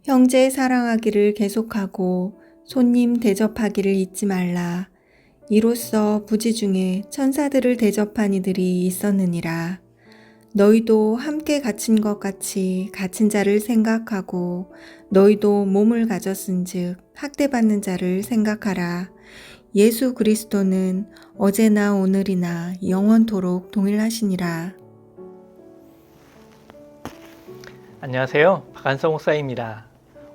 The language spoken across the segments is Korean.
형제 사랑하기를 계속하고 손님 대접하기를 잊지 말라. 이로써 부지 중에 천사들을 대접한 이들이 있었느니라. 너희도 함께 갇힌 것 같이 갇힌 자를 생각하고 너희도 몸을 가졌은즉 학대받는 자를 생각하라. 예수 그리스도는 어제나 오늘이나 영원토록 동일하시니라. 안녕하세요. 박한성 목사입니다.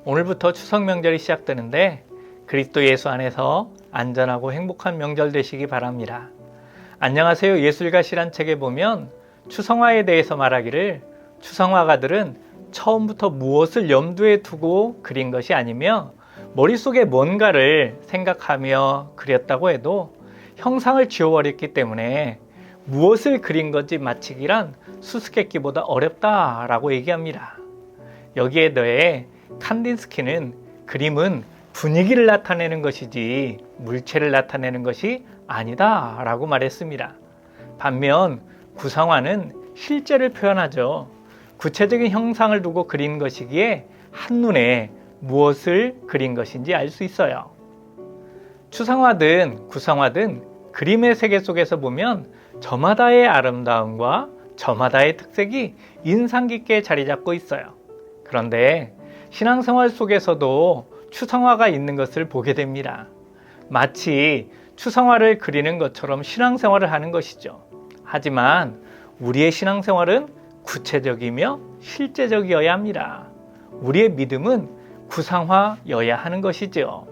오늘부터 추석 명절이 시작되는데 그리스도 예수 안에서 안전하고 행복한 명절 되시기 바랍니다. 안녕하세요. 예술가 시란 책에 보면 추성화에 대해서 말하기를 추성화가들은 처음부터 무엇을 염두에 두고 그린 것이 아니며 머릿속에 뭔가를 생각하며 그렸다고 해도 형상을 지워버렸기 때문에 무엇을 그린 건지 맞히기란 수수께끼보다 어렵다라고 얘기합니다. 여기에 더해 칸딘스키는 그림은 분위기를 나타내는 것이지 물체를 나타내는 것이 아니다 라고 말했습니다. 반면 구상화는 실제를 표현하죠. 구체적인 형상을 두고 그린 것이기에 한눈에 무엇을 그린 것인지 알 수 있어요. 추상화든 구상화든 그림의 세계 속에서 보면 저마다의 아름다움과 저마다의 특색이 인상 깊게 자리 잡고 있어요. 그런데 신앙생활 속에서도 추상화가 있는 것을 보게 됩니다. 마치 추상화를 그리는 것처럼 신앙생활을 하는 것이죠. 하지만 우리의 신앙생활은 구체적이며 실제적이어야 합니다. 우리의 믿음은 구상화여야 하는 것이죠.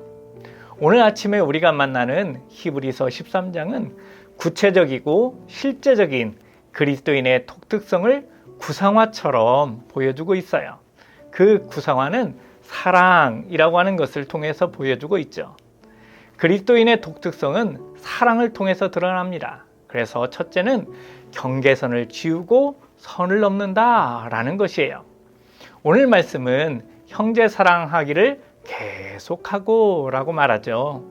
오늘 아침에 우리가 만나는 히브리서 13장은 구체적이고 실제적인 그리스도인의 독특성을 구상화처럼 보여주고 있어요. 그 구상화는 사랑이라고 하는 것을 통해서 보여주고 있죠. 그리스도인의 독특성은 사랑을 통해서 드러납니다. 그래서 첫째는 경계선을 지우고 선을 넘는다라는 것이에요. 오늘 말씀은 형제 사랑하기를 계속하고 라고 말하죠.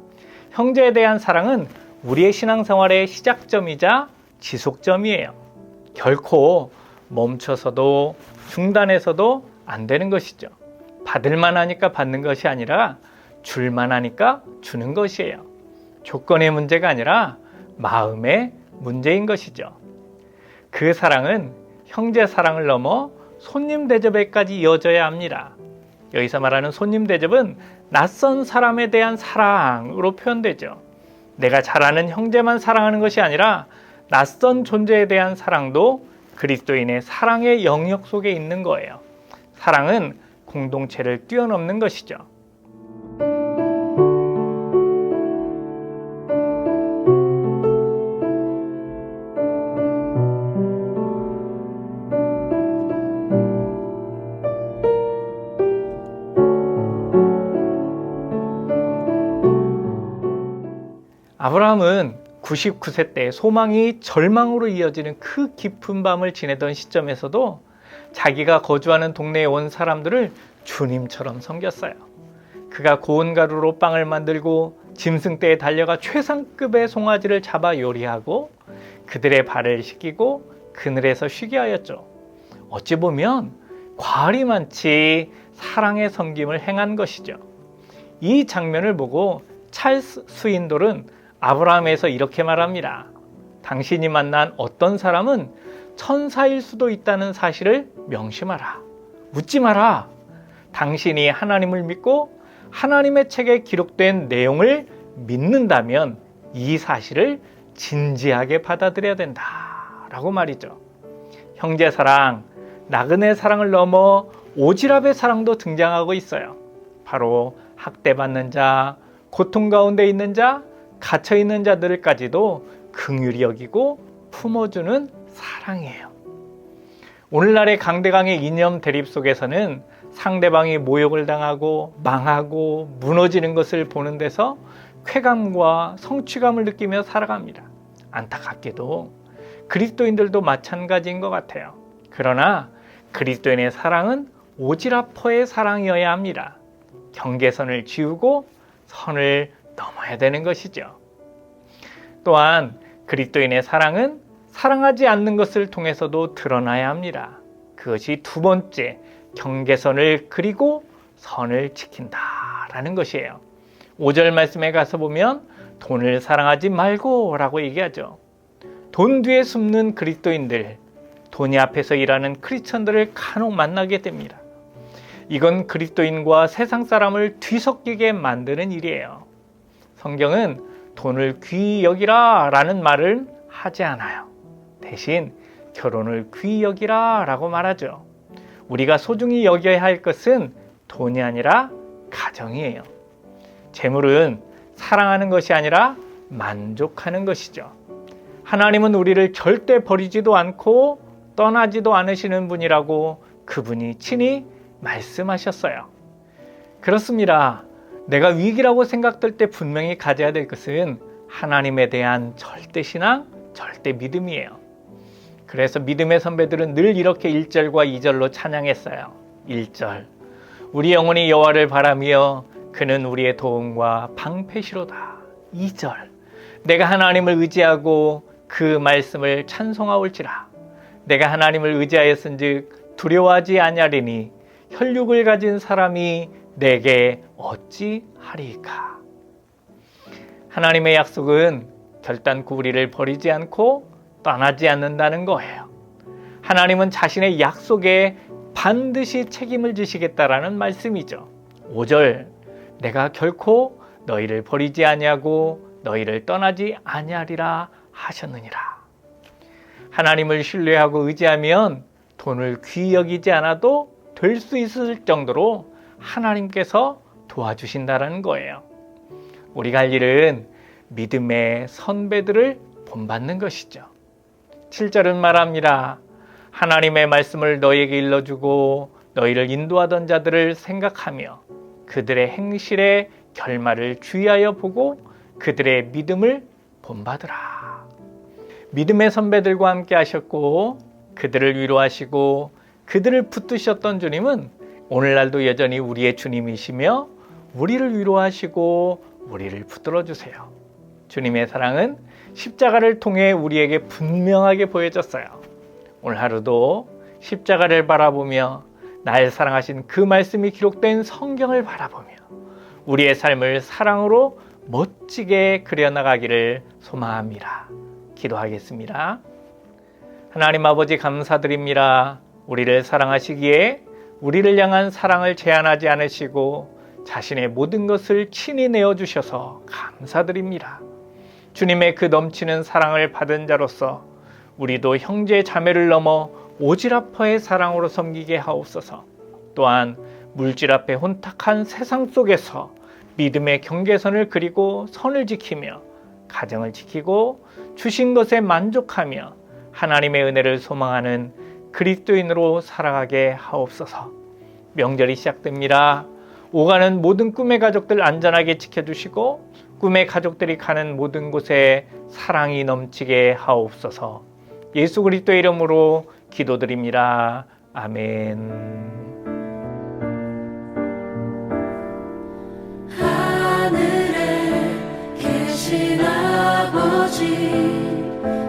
형제에 대한 사랑은 우리의 신앙생활의 시작점이자 지속점이에요. 결코 멈춰서도 중단해서도 안 되는 것이죠. 받을만 하니까 받는 것이 아니라 줄만 하니까 주는 것이에요. 조건의 문제가 아니라 마음의 문제인 것이죠. 그 사랑은 형제 사랑을 넘어 손님 대접에까지 이어져야 합니다. 여기서 말하는 손님 대접은 낯선 사람에 대한 사랑으로 표현되죠. 내가 잘 아는 형제만 사랑하는 것이 아니라 낯선 존재에 대한 사랑도 그리스도인의 사랑의 영역 속에 있는 거예요. 사랑은 공동체를 뛰어넘는 것이죠. 아브라함은 99세 때 소망이 절망으로 이어지는 그 깊은 밤을 지내던 시점에서도 자기가 거주하는 동네에 온 사람들을 주님처럼 섬겼어요. 그가 고운 가루로 빵을 만들고 짐승떼에 달려가 최상급의 송아지를 잡아 요리하고 그들의 발을 씻기고 그늘에서 쉬게 하였죠. 어찌 보면 과할이 많지 사랑의 섬김을 행한 것이죠. 이 장면을 보고 찰스 스윈돌은 아브라함에서 이렇게 말합니다. 당신이 만난 어떤 사람은 천사일 수도 있다는 사실을 명심하라. 묻지 마라. 당신이 하나님을 믿고 하나님의 책에 기록된 내용을 믿는다면 이 사실을 진지하게 받아들여야 된다. 라고 말이죠. 형제 사랑, 나그네 사랑을 넘어 오지랖의 사랑도 등장하고 있어요. 바로 학대받는 자, 고통 가운데 있는 자, 갇혀있는 자들까지도 긍휼히 여기고 품어주는 사랑이에요. 오늘날의 강대강의 이념 대립 속에서는 상대방이 모욕을 당하고 망하고 무너지는 것을 보는 데서 쾌감과 성취감을 느끼며 살아갑니다. 안타깝게도 그리스도인들도 마찬가지인 것 같아요. 그러나 그리스도인의 사랑은 오지랖퍼의 사랑이어야 합니다. 경계선을 지우고 선을 넘어야 되는 것이죠. 또한 그리스도인의 사랑은 사랑하지 않는 것을 통해서도 드러나야 합니다. 그것이 두 번째, 경계선을 그리고 선을 지킨다라는 것이에요. 5절 말씀에 가서 보면 돈을 사랑하지 말고 라고 얘기하죠. 돈 뒤에 숨는 그리스도인들, 돈이 앞에서 일하는 크리스천들을 간혹 만나게 됩니다. 이건 그리스도인과 세상 사람을 뒤섞이게 만드는 일이에요. 성경은 돈을 귀히 여기라 라는 말을 하지 않아요. 대신 결혼을 귀히 여기라 라고 말하죠. 우리가 소중히 여겨야 할 것은 돈이 아니라 가정이에요. 재물은 사랑하는 것이 아니라 만족하는 것이죠. 하나님은 우리를 절대 버리지도 않고 떠나지도 않으시는 분이라고 그분이 친히 말씀하셨어요. 그렇습니다. 내가 위기라고 생각될 때 분명히 가져야 될 것은 하나님에 대한 절대 신앙, 절대 믿음이에요. 그래서 믿음의 선배들은 늘 이렇게 1절과 2절로 찬양했어요. 1절, 우리 영혼이 여호와를 바라며 그는 우리의 도움과 방패시로다. 2절, 내가 하나님을 의지하고 그 말씀을 찬송하올지라. 내가 하나님을 의지하였은즉 두려워하지 아니하리니 혈육을 가진 사람이 내게 어찌하리까. 하나님의 약속은 결단코 우리를 버리지 않고 떠나지 않는다는 거예요. 하나님은 자신의 약속에 반드시 책임을 지시겠다라는 말씀이죠. 5절, 내가 결코 너희를 버리지 아니하고 너희를 떠나지 아니하리라 하셨느니라. 하나님을 신뢰하고 의지하면 돈을 귀히 여기지 않아도 될 수 있을 정도로 하나님께서 도와주신다는 거예요. 우리가 할 일은 믿음의 선배들을 본받는 것이죠. 7절은 말합니다. 하나님의 말씀을 너희에게 일러주고 너희를 인도하던 자들을 생각하며 그들의 행실의 결말을 주의하여 보고 그들의 믿음을 본받으라. 믿음의 선배들과 함께 하셨고 그들을 위로하시고 그들을 붙드셨던 주님은 오늘날도 여전히 우리의 주님이시며 우리를 위로하시고 우리를 붙들어 주세요. 주님의 사랑은 십자가를 통해 우리에게 분명하게 보여졌어요. 오늘 하루도 십자가를 바라보며 날 사랑하신 그 말씀이 기록된 성경을 바라보며 우리의 삶을 사랑으로 멋지게 그려나가기를 소망합니다. 기도하겠습니다. 하나님 아버지 감사드립니다. 우리를 사랑하시기에 우리를 향한 사랑을 제한하지 않으시고 자신의 모든 것을 친히 내어주셔서 감사드립니다. 주님의 그 넘치는 사랑을 받은 자로서 우리도 형제 자매를 넘어 오지라퍼의 사랑으로 섬기게 하옵소서. 또한 물질 앞에 혼탁한 세상 속에서 믿음의 경계선을 그리고 선을 지키며 가정을 지키고 주신 것에 만족하며 하나님의 은혜를 소망하는 그리스도인으로 살아가게 하옵소서. 명절이 시작됩니다. 오가는 모든 꿈의 가족들 안전하게 지켜주시고 꿈의 가족들이 가는 모든 곳에 사랑이 넘치게 하옵소서. 예수 그리스도의 이름으로 기도드립니다. 아멘. 하늘에 계신 아버지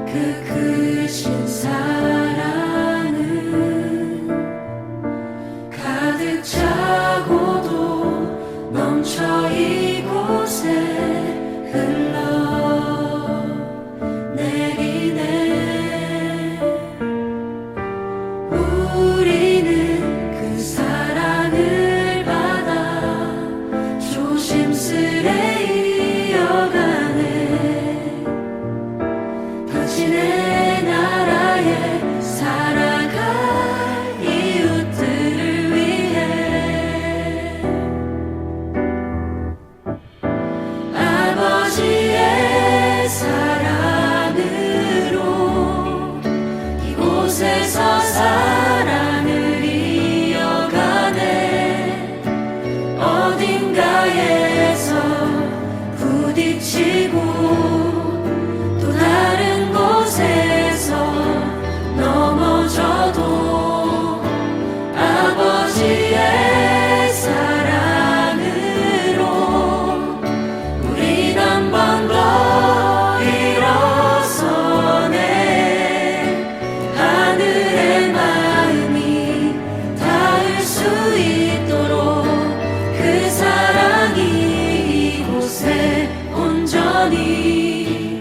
그 크신 사랑은 가득 차고도 넘쳐 이곳에 흘러내리네. 우리는 그 사랑을 받아 조심스레 이어가네. 당신의 나라에 이곳에 온전히